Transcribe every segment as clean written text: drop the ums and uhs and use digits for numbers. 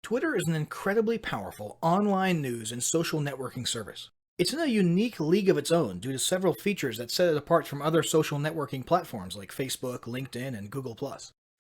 Twitter is an incredibly powerful online news and social networking service. It's in a unique league of its own due to several features that set it apart from other social networking platforms like Facebook, LinkedIn, and Google+.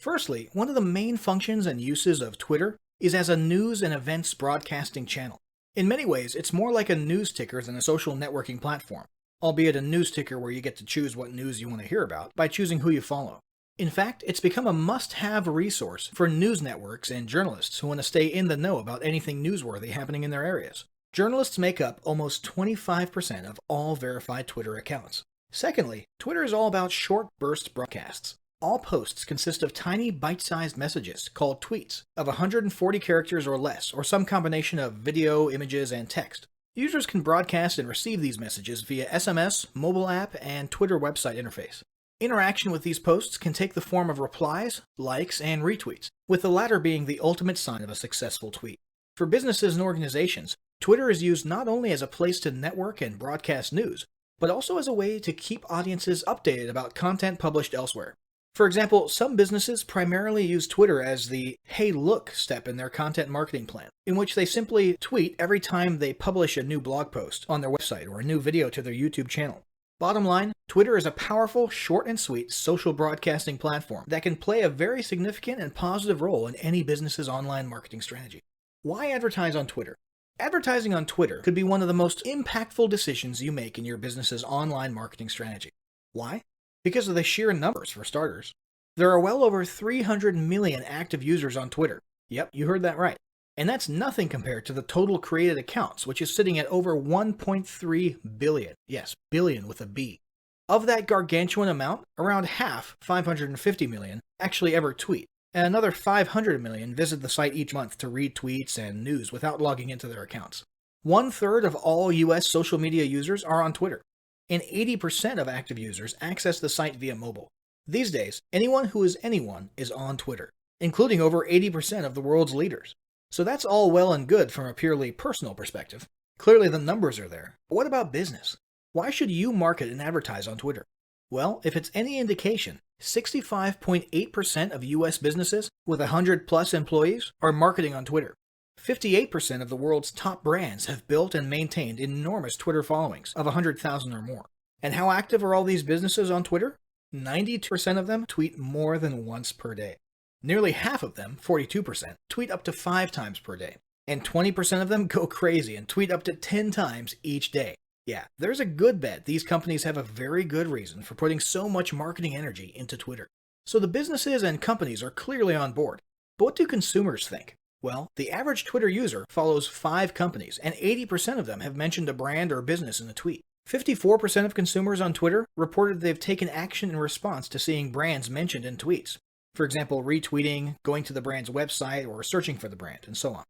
Firstly, one of the main functions and uses of Twitter is as a news and events broadcasting channel. In many ways, it's more like a news ticker than a social networking platform, albeit a news ticker where you get to choose what news you want to hear about by choosing who you follow. In fact, it's become a must-have resource for news networks and journalists who want to stay in the know about anything newsworthy happening in their areas. Journalists make up almost 25% of all verified Twitter accounts. Secondly, Twitter is all about short burst broadcasts. All posts consist of tiny bite-sized messages called tweets of 140 characters or less, or some combination of video, images, and text. Users can broadcast and receive these messages via SMS, mobile app, and Twitter website interface. Interaction with these posts can take the form of replies, likes, and retweets, with the latter being the ultimate sign of a successful tweet. For businesses and organizations, Twitter is used not only as a place to network and broadcast news, but also as a way to keep audiences updated about content published elsewhere. For example, some businesses primarily use Twitter as the "hey look" step in their content marketing plan, in which they simply tweet every time they publish a new blog post on their website or a new video to their YouTube channel. Bottom line, Twitter is a powerful, short and sweet social broadcasting platform that can play a very significant and positive role in any business's online marketing strategy. Why advertise on Twitter? Advertising on Twitter could be one of the most impactful decisions you make in your business's online marketing strategy. Why? Because of the sheer numbers, for starters. There are well over 300 million active users on Twitter. Yep, you heard that right. And that's nothing compared to the total created accounts, which is sitting at over 1.3 billion. Yes, billion with a B. Of that gargantuan amount, around half, 550 million, actually ever tweet, and another 500 million visit the site each month to read tweets and news without logging into their accounts. 1/3 of all US social media users are on Twitter, and 80% of active users access the site via mobile. These days, anyone who is anyone is on Twitter, including over 80% of the world's leaders. So that's all well and good from a purely personal perspective. Clearly the numbers are there. But what about business? Why should you market and advertise on Twitter? Well, if it's any indication, 65.8% of US businesses with 100+ employees are marketing on Twitter. 58% of the world's top brands have built and maintained enormous Twitter followings of 100,000 or more. And how active are all these businesses on Twitter? 92% of them tweet more than once per day. Nearly half of them, 42%, tweet up to 5 times per day. And 20% of them go crazy and tweet up to 10 times each day. Yeah, there's a good bet these companies have a very good reason for putting so much marketing energy into Twitter. So the businesses and companies are clearly on board. But what do consumers think? Well, the average Twitter user follows 5 companies, and 80% of them have mentioned a brand or business in a tweet. 54% of consumers on Twitter reported they've taken action in response to seeing brands mentioned in tweets. For example, retweeting, going to the brand's website, or searching for the brand, and so on.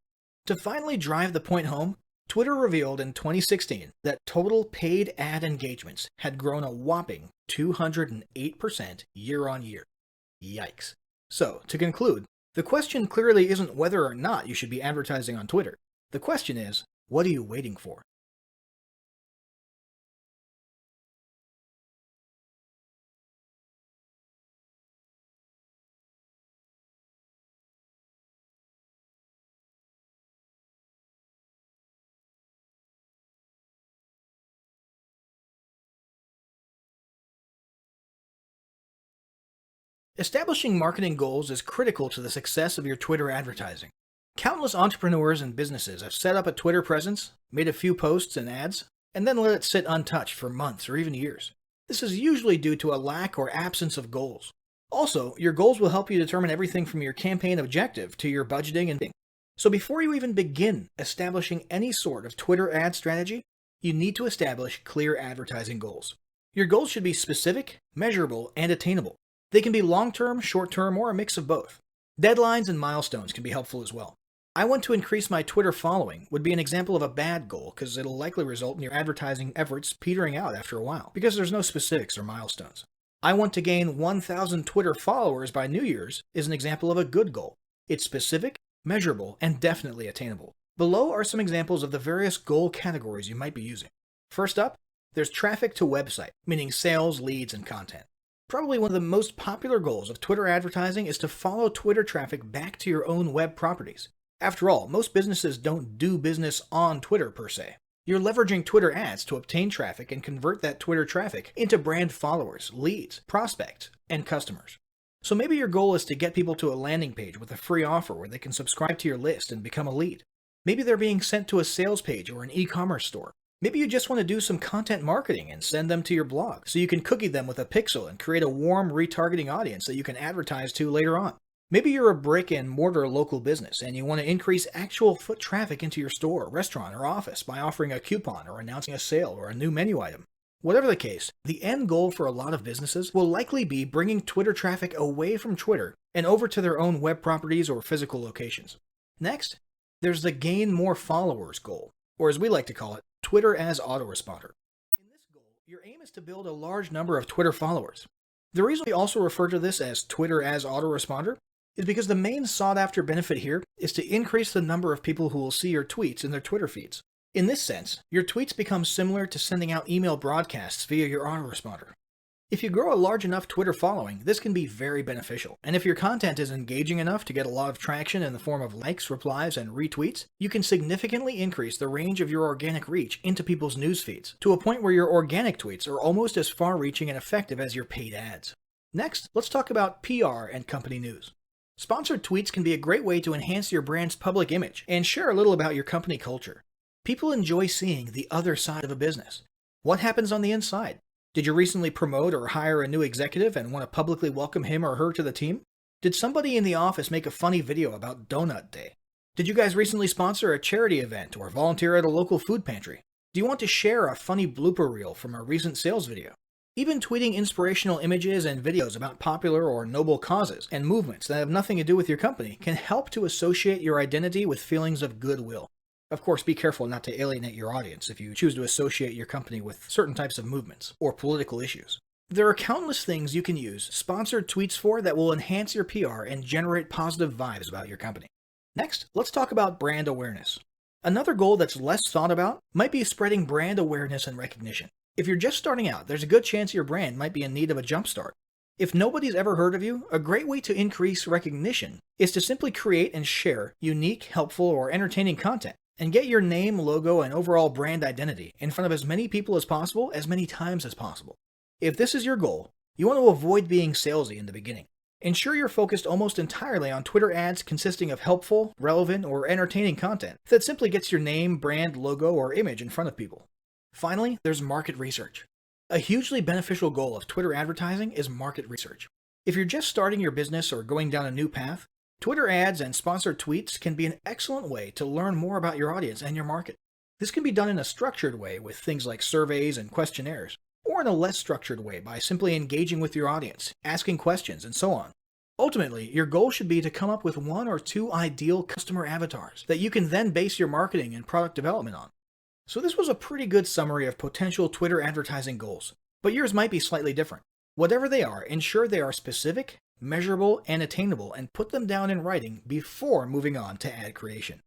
To finally drive the point home, Twitter revealed in 2016 that total paid ad engagements had grown a whopping 208% year-on-year. Yikes. So, to conclude, the question clearly isn't whether or not you should be advertising on Twitter. The question is, what are you waiting for? Establishing marketing goals is critical to the success of your Twitter advertising. Countless entrepreneurs and businesses have set up a Twitter presence, made a few posts and ads, and then let it sit untouched for months or even years. This is usually due to a lack or absence of goals. Also, your goals will help you determine everything from your campaign objective to your budgeting and bidding. So before you even begin establishing any sort of Twitter ad strategy, you need to establish clear advertising goals. Your goals should be specific, measurable, and attainable. They can be long-term, short-term, or a mix of both. Deadlines and milestones can be helpful as well. I want to increase my Twitter following would be an example of a bad goal because it'll likely result in your advertising efforts petering out after a while because there's no specifics or milestones. I want to gain 1,000 Twitter followers by New Year's is an example of a good goal. It's specific, measurable, and definitely attainable. Below are some examples of the various goal categories you might be using. First up, there's traffic to website, meaning sales, leads, and content. Probably one of the most popular goals of Twitter advertising is to follow Twitter traffic back to your own web properties. After all, most businesses don't do business on Twitter per se. You're leveraging Twitter ads to obtain traffic and convert that Twitter traffic into brand followers, leads, prospects, and customers. So maybe your goal is to get people to a landing page with a free offer where they can subscribe to your list and become a lead. Maybe they're being sent to a sales page or an e-commerce store. Maybe you just want to do some content marketing and send them to your blog so you can cookie them with a pixel and create a warm retargeting audience that you can advertise to later on. Maybe you're a brick and mortar local business and you want to increase actual foot traffic into your store, restaurant, or office by offering a coupon or announcing a sale or a new menu item. Whatever the case, the end goal for a lot of businesses will likely be bringing Twitter traffic away from Twitter and over to their own web properties or physical locations. Next, there's the gain more followers goal, or as we like to call it, Twitter as autoresponder. In this goal, your aim is to build a large number of Twitter followers. The reason we also refer to this as Twitter as autoresponder is because the main sought-after benefit here is to increase the number of people who will see your tweets in their Twitter feeds. In this sense, your tweets become similar to sending out email broadcasts via your autoresponder. If you grow a large enough Twitter following, this can be very beneficial, and if your content is engaging enough to get a lot of traction in the form of likes, replies, and retweets, you can significantly increase the range of your organic reach into people's news feeds, to a point where your organic tweets are almost as far-reaching and effective as your paid ads. Next, let's talk about PR and company news. Sponsored tweets can be a great way to enhance your brand's public image and share a little about your company culture. People enjoy seeing the other side of a business. What happens on the inside? Did you recently promote or hire a new executive and want to publicly welcome him or her to the team? Did somebody in the office make a funny video about Donut Day? Did you guys recently sponsor a charity event or volunteer at a local food pantry? Do you want to share a funny blooper reel from a recent sales video? Even tweeting inspirational images and videos about popular or noble causes and movements that have nothing to do with your company can help to associate your identity with feelings of goodwill. Of course, be careful not to alienate your audience if you choose to associate your company with certain types of movements or political issues. There are countless things you can use sponsored tweets for that will enhance your PR and generate positive vibes about your company. Next, let's talk about brand awareness. Another goal that's less thought about might be spreading brand awareness and recognition. If you're just starting out, there's a good chance your brand might be in need of a jumpstart. If nobody's ever heard of you, a great way to increase recognition is to simply create and share unique, helpful, or entertaining content, and get your name, logo, and overall brand identity in front of as many people as possible, as many times as possible. If this is your goal, you want to avoid being salesy in the beginning. Ensure you're focused almost entirely on Twitter ads consisting of helpful, relevant, or entertaining content that simply gets your name, brand, logo, or image in front of people. Finally, there's market research. A hugely beneficial goal of Twitter advertising is market research. If you're just starting your business or going down a new path, Twitter ads and sponsored tweets can be an excellent way to learn more about your audience and your market. This can be done in a structured way with things like surveys and questionnaires, or in a less structured way by simply engaging with your audience, asking questions, and so on. Ultimately, your goal should be to come up with 1 or 2 ideal customer avatars that you can then base your marketing and product development on. So this was a pretty good summary of potential Twitter advertising goals, but yours might be slightly different. Whatever they are, ensure they are specific, measurable, and attainable, and put them down in writing before moving on to ad creation.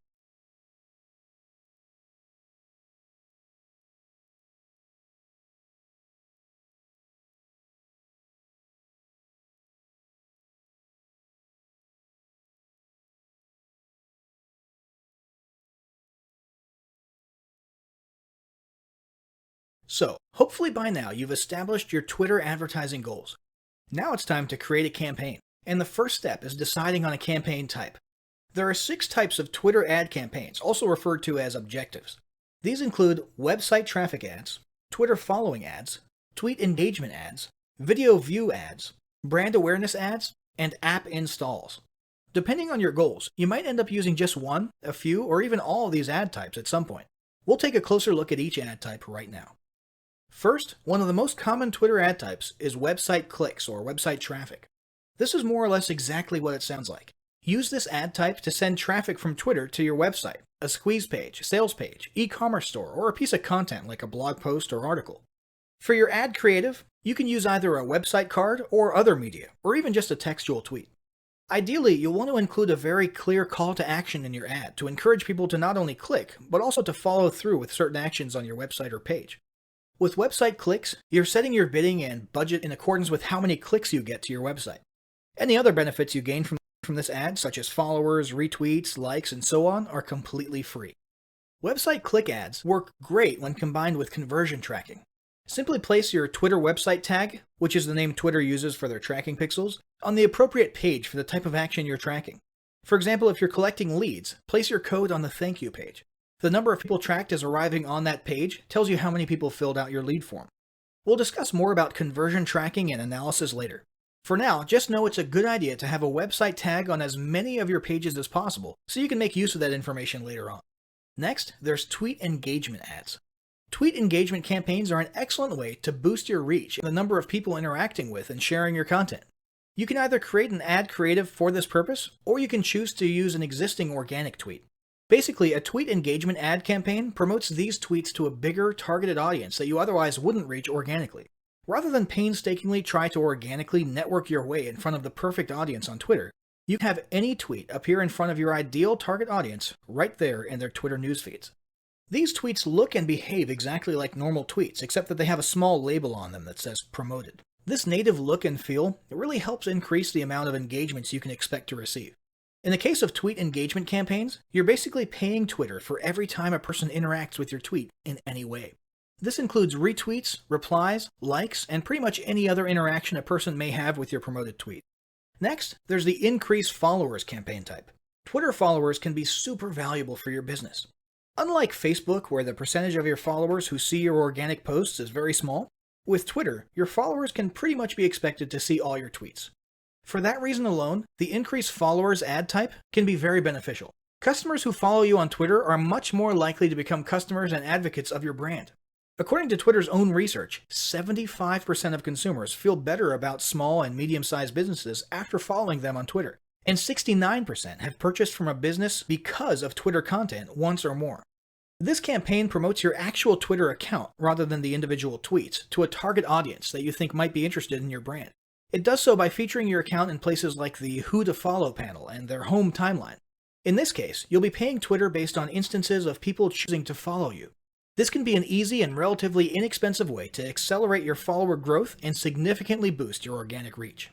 So, hopefully by now you've established your Twitter advertising goals. Now it's time to create a campaign, and the first step is deciding on a campaign type. There are 6 types of Twitter ad campaigns, also referred to as objectives. These include website traffic ads, Twitter following ads, tweet engagement ads, video view ads, brand awareness ads, and app installs. Depending on your goals, you might end up using just one, a few, or even all of these ad types at some point. We'll take a closer look at each ad type right now. First, one of the most common Twitter ad types is website clicks or website traffic. This is more or less exactly what it sounds like. Use this ad type to send traffic from Twitter to your website, a squeeze page, sales page, e-commerce store, or a piece of content like a blog post or article. For your ad creative, you can use either a website card or other media, or even just a textual tweet. Ideally, you'll want to include a very clear call to action in your ad to encourage people to not only click, but also to follow through with certain actions on your website or page. With website clicks, you're setting your bidding and budget in accordance with how many clicks you get to your website. Any other benefits you gain from from this ad, such as followers, retweets, likes, and so on, are completely free. Website click ads work great when combined with conversion tracking. Simply place your Twitter website tag, which is the name Twitter uses for their tracking pixels, on the appropriate page for the type of action you're tracking. For example, if you're collecting leads, place your code on the thank you page. The number of people tracked as arriving on that page tells you how many people filled out your lead form. We'll discuss more about conversion tracking and analysis later. For now, just know it's a good idea to have a website tag on as many of your pages as possible so you can make use of that information later on. Next, there's tweet engagement ads. Tweet engagement campaigns are an excellent way to boost your reach and the number of people interacting with and sharing your content. You can either create an ad creative for this purpose, or you can choose to use an existing organic tweet. Basically, a tweet engagement ad campaign promotes these tweets to a bigger, targeted audience that you otherwise wouldn't reach organically. Rather than painstakingly try to organically network your way in front of the perfect audience on Twitter, you can have any tweet appear in front of your ideal target audience right there in their Twitter newsfeeds. These tweets look and behave exactly like normal tweets, except that they have a small label on them that says promoted. This native look and feel really helps increase the amount of engagements you can expect to receive. In the case of tweet engagement campaigns, you're basically paying Twitter for every time a person interacts with your tweet in any way. This includes retweets, replies, likes, and pretty much any other interaction a person may have with your promoted tweet. Next, there's the increase followers campaign type. Twitter followers can be super valuable for your business. Unlike Facebook, where the percentage of your followers who see your organic posts is very small, with Twitter, your followers can pretty much be expected to see all your tweets. For that reason alone, the increase followers ad type can be very beneficial. Customers who follow you on Twitter are much more likely to become customers and advocates of your brand. According to Twitter's own research, 75% of consumers feel better about small and medium-sized businesses after following them on Twitter, and 69% have purchased from a business because of Twitter content once or more. This campaign promotes your actual Twitter account rather than the individual tweets to a target audience that you think might be interested in your brand. It does so by featuring your account in places like the Who to Follow panel and their home timeline. In this case, you'll be paying Twitter based on instances of people choosing to follow you. This can be an easy and relatively inexpensive way to accelerate your follower growth and significantly boost your organic reach.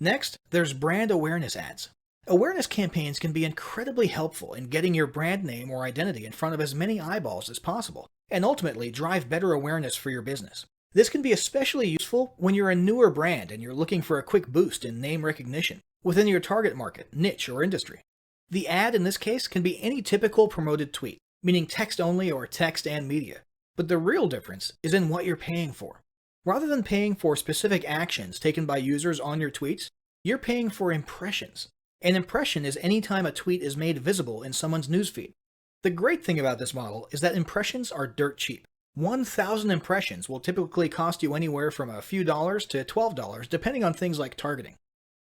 Next, there's brand awareness ads. Awareness campaigns can be incredibly helpful in getting your brand name or identity in front of as many eyeballs as possible, and ultimately drive better awareness for your business. This can be especially useful when you're a newer brand and you're looking for a quick boost in name recognition within your target market, niche, or industry. The ad in this case can be any typical promoted tweet, meaning text only or text and media. But the real difference is in what you're paying for. Rather than paying for specific actions taken by users on your tweets, you're paying for impressions. An impression is any time a tweet is made visible in someone's newsfeed. The great thing about this model is that impressions are dirt cheap. 1,000 impressions will typically cost you anywhere from a few dollars to $12, depending on things like targeting.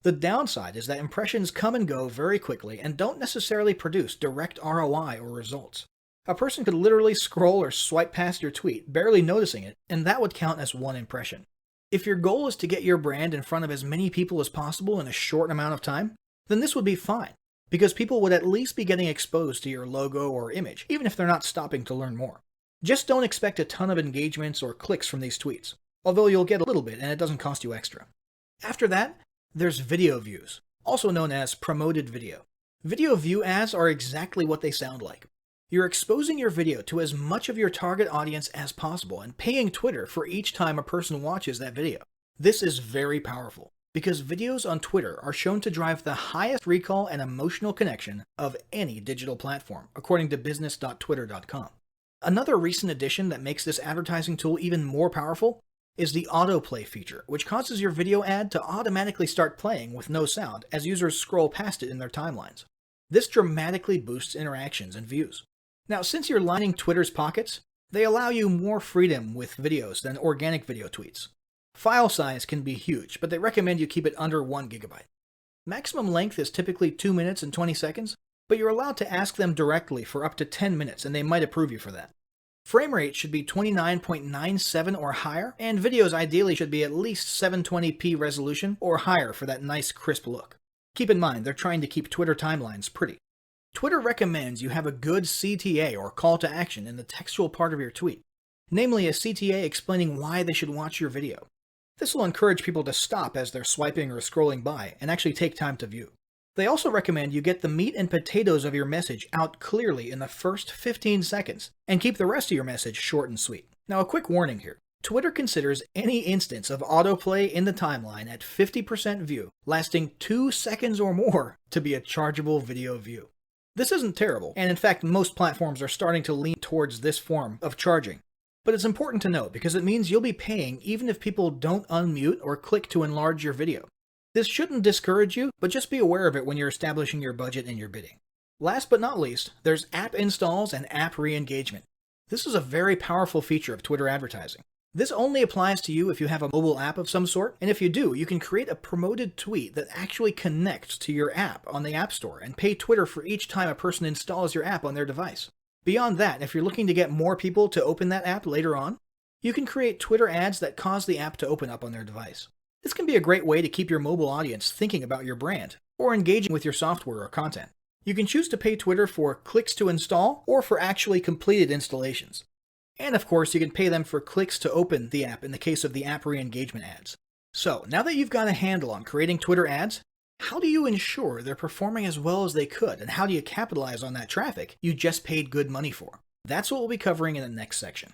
The downside is that impressions come and go very quickly and don't necessarily produce direct ROI or results. A person could literally scroll or swipe past your tweet, barely noticing it, and that would count as one impression. If your goal is to get your brand in front of as many people as possible in a short amount of time, then this would be fine, because people would at least be getting exposed to your logo or image, even if they're not stopping to learn more. Just don't expect a ton of engagements or clicks from these tweets, although you'll get a little bit and it doesn't cost you extra. After that, there's video views, also known as promoted video. Video view ads are exactly what they sound like. You're exposing your video to as much of your target audience as possible and paying Twitter for each time a person watches that video. This is very powerful, because videos on Twitter are shown to drive the highest recall and emotional connection of any digital platform, according to business.twitter.com. Another recent addition that makes this advertising tool even more powerful is the autoplay feature, which causes your video ad to automatically start playing with no sound as users scroll past it in their timelines. This dramatically boosts interactions and views. Now, since you're lining Twitter's pockets, they allow you more freedom with videos than organic video tweets. File size can be huge, but they recommend you keep it under 1 GB. Maximum length is typically 2 minutes and 20 seconds, but you're allowed to ask them directly for up to 10 minutes and they might approve you for that. Frame rate should be 29.97 or higher, and videos ideally should be at least 720p resolution or higher for that nice crisp look. Keep in mind, they're trying to keep Twitter timelines pretty. Twitter recommends you have a good CTA or call to action in the textual part of your tweet, namely a CTA explaining why they should watch your video. This will encourage people to stop as they're swiping or scrolling by and actually take time to view. They also recommend you get the meat and potatoes of your message out clearly in the first 15 seconds and keep the rest of your message short and sweet. Now, a quick warning here. Twitter considers any instance of autoplay in the timeline at 50% view, lasting 2 seconds or more, to be a chargeable video view. This isn't terrible, and in fact most platforms are starting to lean towards this form of charging. But it's important to note because it means you'll be paying even if people don't unmute or click to enlarge your video. This shouldn't discourage you, but just be aware of it when you're establishing your budget and your bidding. Last but not least, there's app installs and app re-engagement. This is a very powerful feature of Twitter advertising. This only applies to you if you have a mobile app of some sort, and if you do, you can create a promoted tweet that actually connects to your app on the App Store and pay Twitter for each time a person installs your app on their device. Beyond that, if you're looking to get more people to open that app later on, you can create Twitter ads that cause the app to open up on their device. This can be a great way to keep your mobile audience thinking about your brand or engaging with your software or content. You can choose to pay Twitter for clicks to install or for actually completed installations. And of course, you can pay them for clicks to open the app in the case of the app re-engagement ads. So, now that you've got a handle on creating Twitter ads, how do you ensure they're performing as well as they could, and how do you capitalize on that traffic you just paid good money for? That's what we'll be covering in the next section.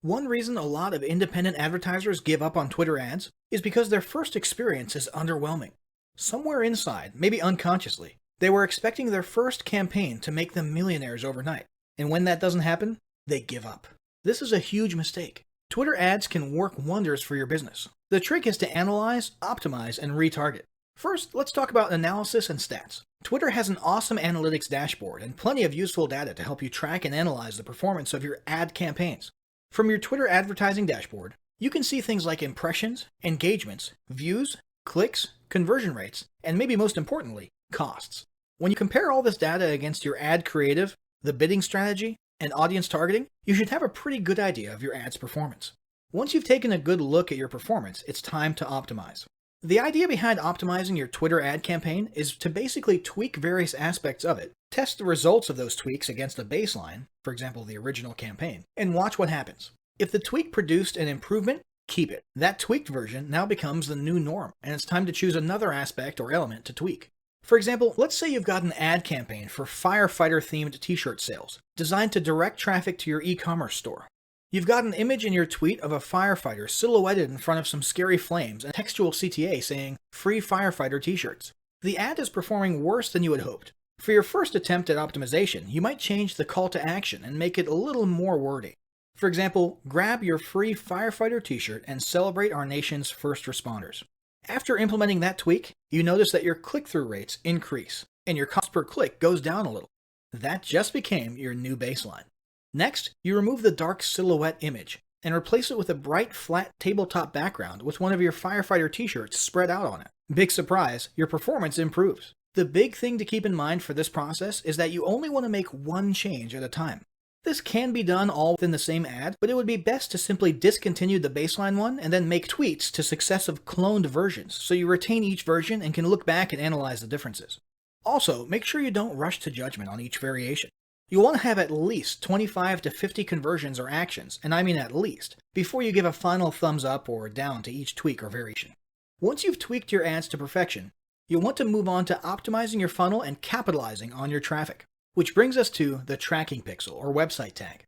One reason a lot of independent advertisers give up on Twitter ads is because their first experience is underwhelming. Somewhere inside, maybe unconsciously, they were expecting their first campaign to make them millionaires overnight. And when that doesn't happen, they give up. This is a huge mistake. Twitter ads can work wonders for your business. The trick is to analyze, optimize, and retarget. First, let's talk about analysis and stats. Twitter has an awesome analytics dashboard and plenty of useful data to help you track and analyze the performance of your ad campaigns. From your Twitter advertising dashboard, you can see things like impressions, engagements, views, clicks, conversion rates, and maybe most importantly, costs. When you compare all this data against your ad creative, the bidding strategy, and audience targeting, you should have a pretty good idea of your ad's performance. Once you've taken a good look at your performance, it's time to optimize. The idea behind optimizing your Twitter ad campaign is to basically tweak various aspects of it, test the results of those tweaks against a baseline, for example the original campaign, and watch what happens. If the tweak produced an improvement, keep it. That tweaked version now becomes the new norm, and it's time to choose another aspect or element to tweak. For example, let's say you've got an ad campaign for firefighter-themed t-shirt sales, designed to direct traffic to your e-commerce store. You've got an image in your tweet of a firefighter silhouetted in front of some scary flames and textual CTA saying, "Free firefighter t-shirts." The ad is performing worse than you had hoped. For your first attempt at optimization, you might change the call to action and make it a little more wordy. For example, grab your free firefighter t-shirt and celebrate our nation's first responders. After implementing that tweak, you notice that your click-through rates increase, and your cost per click goes down a little. That just became your new baseline. Next, you remove the dark silhouette image and replace it with a bright, flat tabletop background with one of your firefighter t-shirts spread out on it. Big surprise, your performance improves. The big thing to keep in mind for this process is that you only want to make one change at a time. This can be done all within the same ad, but it would be best to simply discontinue the baseline one and then make tweaks to successive cloned versions so you retain each version and can look back and analyze the differences. Also, make sure you don't rush to judgment on each variation. You'll want to have at least 25 to 50 conversions or actions, and I mean at least, before you give a final thumbs up or down to each tweak or variation. Once you've tweaked your ads to perfection, you'll want to move on to optimizing your funnel and capitalizing on your traffic. Which brings us to the tracking pixel or website tag.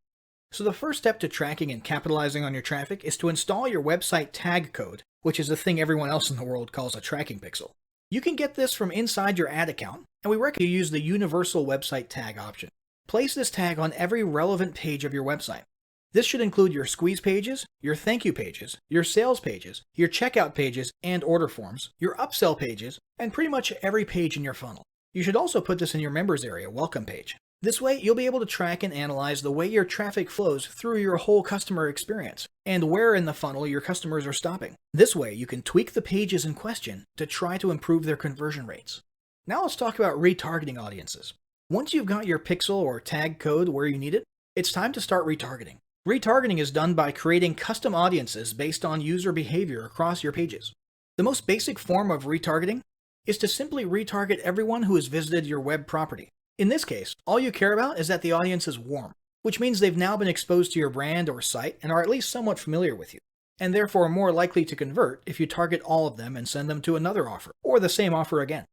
So the first step to tracking and capitalizing on your traffic is to install your website tag code, which is the thing everyone else in the world calls a tracking pixel. You can get this from inside your ad account, and we recommend you use the universal website tag option. Place this tag on every relevant page of your website. This should include your squeeze pages, your thank you pages, your sales pages, your checkout pages and order forms, your upsell pages, and pretty much every page in your funnel. You should also put this in your members area welcome page. This way, you'll be able to track and analyze the way your traffic flows through your whole customer experience, and where in the funnel your customers are stopping. This way, you can tweak the pages in question to try to improve their conversion rates. Now let's talk about retargeting audiences. Once you've got your pixel or tag code where you need it, it's time to start retargeting. Retargeting is done by creating custom audiences based on user behavior across your pages. The most basic form of retargeting is to simply retarget everyone who has visited your web property. In this case, all you care about is that the audience is warm, which means they've now been exposed to your brand or site and are at least somewhat familiar with you, and therefore more likely to convert if you target all of them and send them to another offer, or the same offer again.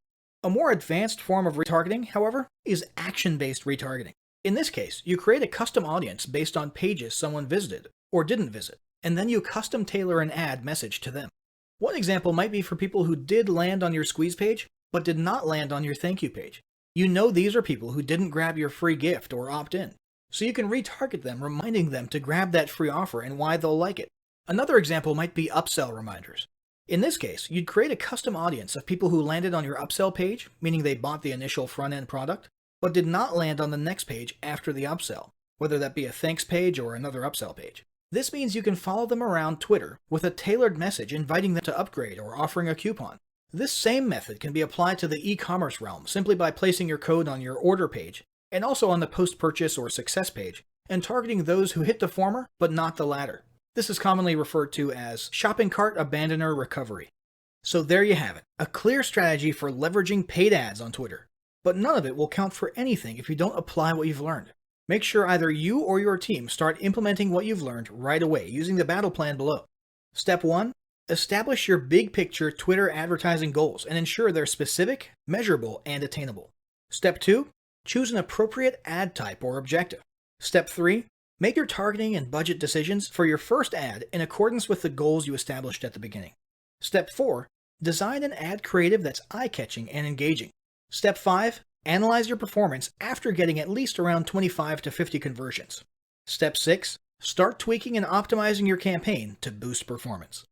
A more advanced form of retargeting, however, is action-based retargeting. In this case, you create a custom audience based on pages someone visited or didn't visit, and then you custom tailor an ad message to them. One example might be for people who did land on your squeeze page, but did not land on your thank you page. You know these are people who didn't grab your free gift or opt in, so you can retarget them, reminding them to grab that free offer and why they'll like it. Another example might be upsell reminders. In this case, you'd create a custom audience of people who landed on your upsell page, meaning they bought the initial front-end product, but did not land on the next page after the upsell, whether that be a thanks page or another upsell page. This means you can follow them around Twitter with a tailored message inviting them to upgrade or offering a coupon. This same method can be applied to the e-commerce realm simply by placing your code on your order page and also on the post-purchase or success page and targeting those who hit the former but not the latter. This is commonly referred to as shopping cart abandoner recovery. So there you have it, a clear strategy for leveraging paid ads on Twitter. But none of it will count for anything if you don't apply what you've learned. Make sure either you or your team start implementing what you've learned right away using the battle plan below. Step 1. Establish your big picture Twitter advertising goals and ensure they're specific, measurable, and attainable. Step 2. Choose an appropriate ad type or objective. Step 3. Make your targeting and budget decisions for your first ad in accordance with the goals you established at the beginning. Step 4. Design an ad creative that's eye-catching and engaging. Step 5. Analyze your performance after getting at least around 25 to 50 conversions. Step 6. Start tweaking and optimizing your campaign to boost performance.